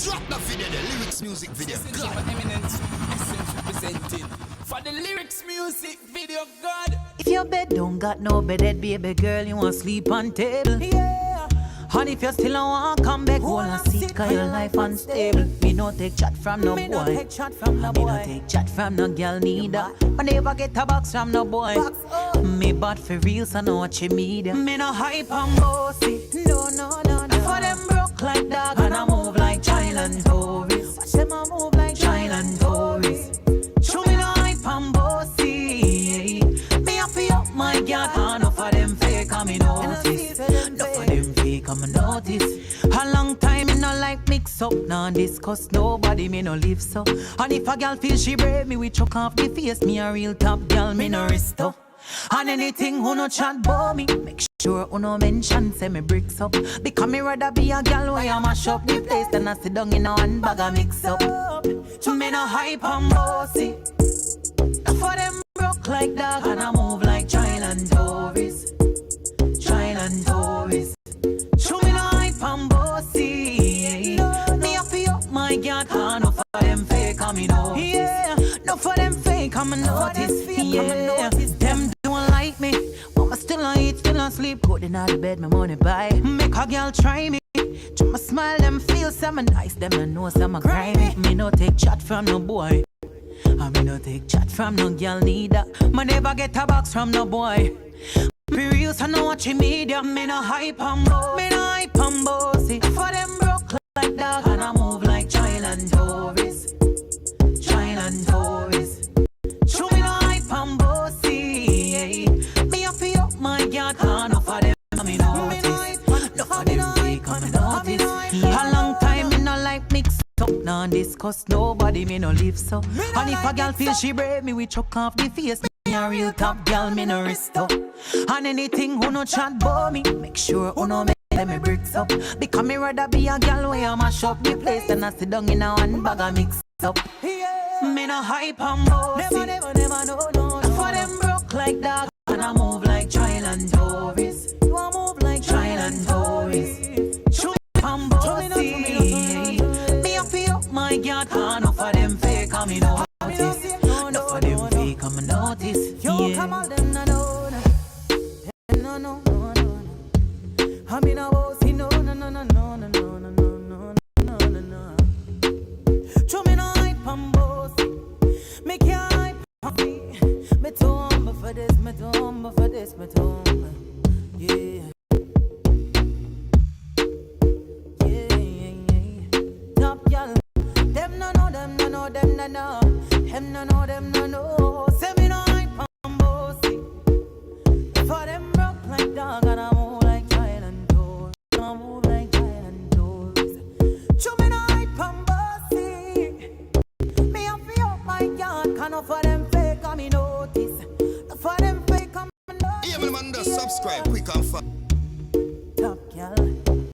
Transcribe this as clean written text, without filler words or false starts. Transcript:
Drop the video, the lyrics music video. God. Eminence, essence representing. For the lyrics music video, God. If your bed don't got no bedded, baby girl, you want sleep on table. Yeah. And if you still don't want come back, hold and seat, cause your life unstable. Me no take chat from no boy. Me no take chat from no girl neither. I never get a box from no boy. Me bad for real, so know what you mean. Me no hype and bossy. No. For them broke like dog and I move like child and tourist. Watch them I move like child and tourist. Show me no hype and bossy. Me happy up my girl, and enough of them fake and me notice. Enough of them fake and me notice. A long time in no like mix up, nah discuss nobody, me no live so. And if a girl feel she brave, me we chuck off the face. Me a real top girl, me no risk up. And anything who no chat bout me, make sure who no mention say me bricks up. Because me rather be a girl where I mash up the place than I sit down in a one bag of mix up. Me no hype and bossy. For them broke like dog and I move like child and tourist. Child and tourist. Show me no hype and bossy. Me happy up my girl, and enough of them fake and me notice. Yeah, enough of them fake and me notice. Yeah, them don't like me, but I still I eat, still I sleep. Good in the bed, my money buy. Make a girl try me. Try my smile, them feel some nice. Them I know some grimy. Me no take chat from no boy. I me no take chat from no girl neither. Me never get a box from no boy. Be real, so no watch media. Me no hype and bossy. Me no hype and bossy. For them broke like dog and I move like child and tourist. Child and tourist. Show me no hype and bossy. Me happy up my girl, and enough of them me notice. Enough of them fake and me notice. A long time me no like mix up, nah discuss nobody, me no live so. And if a girl feel she brave, me we chuck off the face. Me a real top girl, me no risk up. And anything who no chat bout me, make sure who no make me bricks up. Because me rather be a girl where I mash up the place than I sit down in a one bag of mix up. Me no hype and bossy. Never, no. For them broke like dog and I move like child and tourist. You a move like child and tourist. Show me and bossy. Me happy up my girl, and enough of them fake and me notice. Enough of them fake and me notice. Yo, come on, them no. I mean I was no. Show me no hype and bossy. Make your hype happy. Me too humble for this, me too humble for this, me too humble. Yeah. Top y'all. Them no know. Them no know. Say me no hype and bossy. For them broke like dog and I move like child and toes. I move like child and toes. Show me no hype and bossy. Me happy up my yard. Can for them fake and me notice. For them fake and me notice. Yeah, man, just subscribe quick and fast.